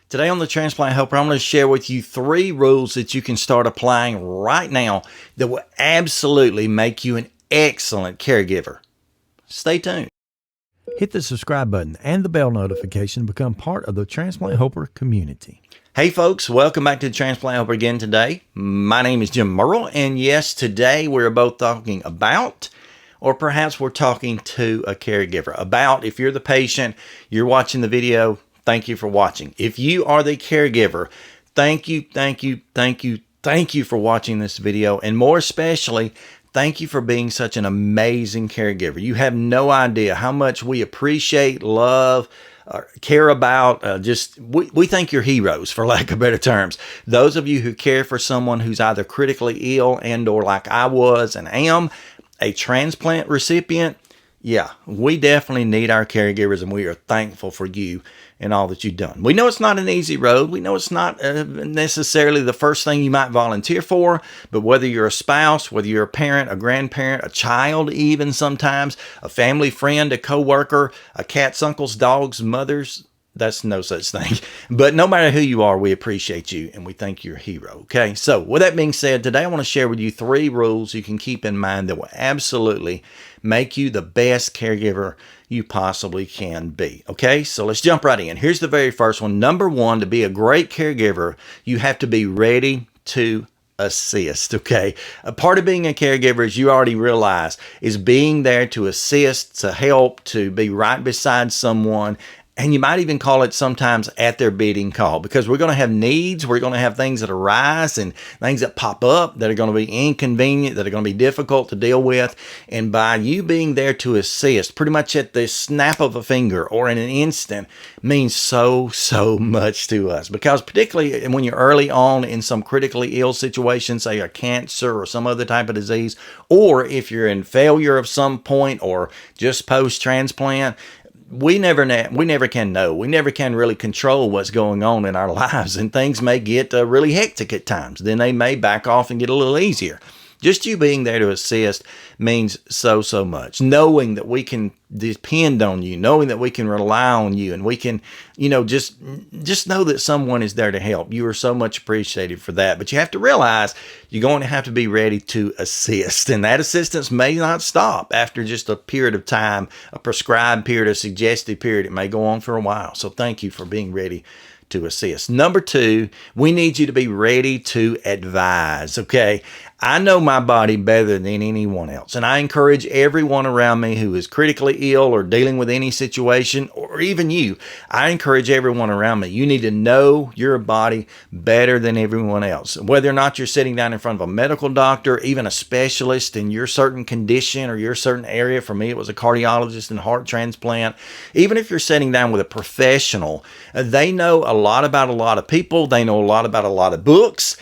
Today on the Transplant Helper, I'm going to share with you 3 rules that you can start applying right now that will absolutely make you an excellent caregiver. Stay tuned. Hit the subscribe button and the bell notification to become part of the Transplant Helper community. Hey folks, welcome back to the Transplant Helper again today. My name is Jim Merle, and yes, today we're both talking about, or perhaps we're talking to a caregiver. About, if you're the patient, you're watching the video, thank you for watching. If you are the caregiver, thank you for watching this video. And more especially, thank you for being such an amazing caregiver. You have no idea how much we appreciate, love, care about. We think you're heroes, for lack of better terms. Those of you who care for someone who's either critically ill and or like I was and am, a transplant recipient, yeah, we definitely need our caregivers, and we are thankful for you and all that you've done. We know it's not an easy road. We know it's not necessarily the first thing you might volunteer for, but whether you're a spouse, whether you're a parent, a grandparent, a child even sometimes, a family friend, a coworker, a cat's uncle's dog's mother's, that's no such thing. But no matter who you are, we appreciate you and we think you're a hero. Okay, so with that being said, today I want to share with you 3 rules you can keep in mind that will absolutely make you the best caregiver you possibly can be. Okay, so let's jump right in. Here's the very first one. Number 1, to be a great caregiver, you have to be ready to assist. Okay, a part of being a caregiver, as you already realize, is being there to assist, to help, to be right beside someone. And you might even call it sometimes at their beating call, because we're going to have needs. We're going to have things that arise and things that pop up that are going to be inconvenient, that are going to be difficult to deal with. And by you being there to assist pretty much at the snap of a finger or in an instant means so much to us, because particularly when you're early on in some critically ill situation, say a cancer or some other type of disease, or if you're in failure of some point or just post-transplant, we never can know. We never can really control what's going on in our lives, and things may get really hectic at times. Then they may back off and get a little easier. Just you being there to assist means so much. Knowing that we can depend on you, knowing that we can rely on you, and we can, just know that someone is there to help. You are so much appreciated for that. But you have to realize you're going to have to be ready to assist. And that assistance may not stop after just a period of time, a prescribed period, a suggested period. It may go on for a while. So thank you for being ready to assist. Number 2, we need you to be ready to advise. Okay, I know my body better than anyone else, and I encourage everyone around me who is critically ill or dealing with any situation, or even you, I encourage everyone around me, you need to know your body better than everyone else. Whether or not you're sitting down in front of a medical doctor, even a specialist in your certain condition or your certain area. For me, it was a cardiologist and heart transplant. Even if you're sitting down with a professional, they know a lot about a lot of people. They know a lot about a lot of books,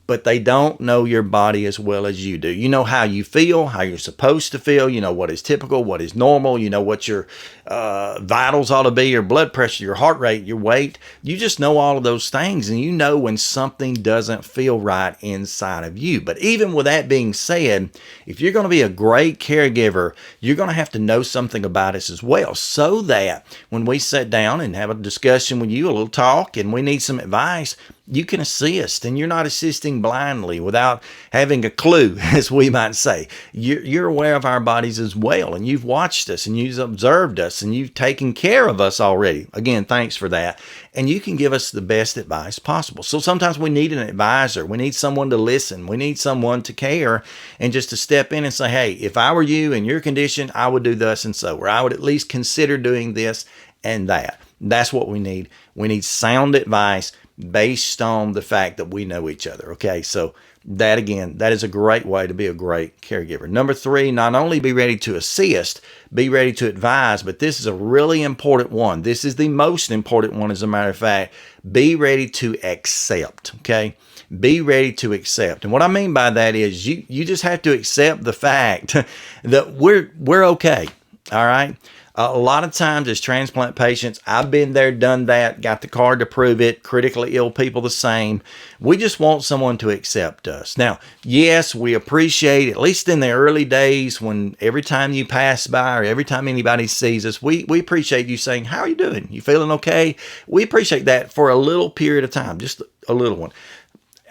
but they don't know your body as well as you do. You know how you feel, how you're supposed to feel. You know what is typical, what is normal. You know what your vitals ought to be, your blood pressure, your heart rate, your weight. You just know all of those things, and you know when something doesn't feel right inside of you. But even with that being said, if you're going to be a great caregiver, you're going to have to know something about us as well, so that when we sit down and have a discussion with you, a little talk, and we need some advice, you can assist, and you're not assisting blindly without having a clue, as we might say. You're aware of our bodies as well, and you've watched us, and you've observed us, and you've taken care of us already. Again, thanks for that. And you can give us the best advice possible. So sometimes we need an advisor. We need someone to listen. We need someone to care, and just to step in and say, hey, if I were you in your condition, I would do thus and so, or I would at least consider doing this and that. That's what we need. We need sound advice based on the fact that we know each other. Okay, so that is a great way to be a great caregiver. Number 3, not only be ready to assist, be ready to advise, but this is a really important one. This is the most important one, as a matter of fact. Be ready to accept. Okay, be ready to accept. And what I mean by that is you just have to accept the fact that we're okay. All right. A lot of times as transplant patients, I've been there, done that, got the card to prove it, critically ill people the same. We just want someone to accept us. Now, yes, we appreciate, at least in the early days, when every time you pass by or every time anybody sees us, we appreciate you saying, how are you doing? You feeling okay? We appreciate that for a little period of time, just a little one.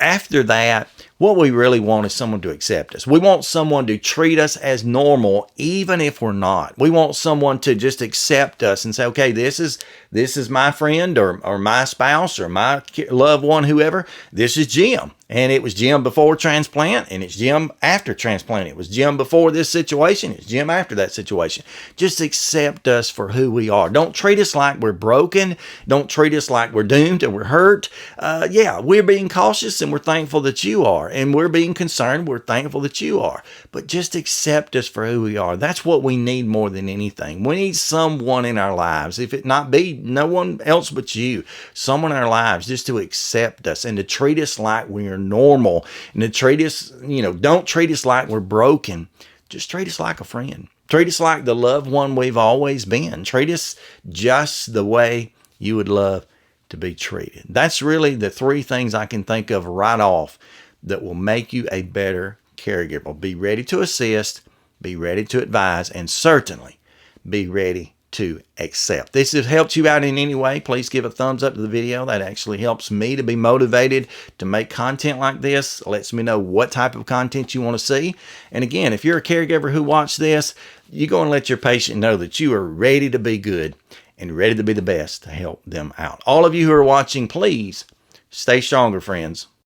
After that, what we really want is someone to accept us. We want someone to treat us as normal, even if we're not. We want someone to just accept us and say, okay, this is my friend or my spouse or my loved one, whoever. This is Jim. And it was Jim before transplant, and it's Jim after transplant. It was Jim before this situation. It's Jim after that situation. Just accept us for who we are. Don't treat us like we're broken. Don't treat us like we're doomed and we're hurt. Yeah, we're being cautious, and we're thankful that you are. And we're being concerned. We're thankful that you are. But just accept us for who we are. That's what we need more than anything. We need someone in our lives, if it not be no one else but you, someone in our lives just to accept us and to treat us like we're normal, and to treat us, don't treat us like we're broken. Just treat us like a friend. Treat us like the loved one we've always been. Treat us just the way you would love to be treated. That's really the three things I can think of right off that will make you a better caregiver. Be ready to assist, be ready to advise, and certainly be ready to accept. This has helped you out in any way, please give a thumbs up to the video. That actually helps me to be motivated to make content like this. Lets me know what type of content you want to see. And again, if you're a caregiver who watched this, you're going to let your patient know that you are ready to be good and ready to be the best to help them out. All of you who are watching, please stay stronger, friends.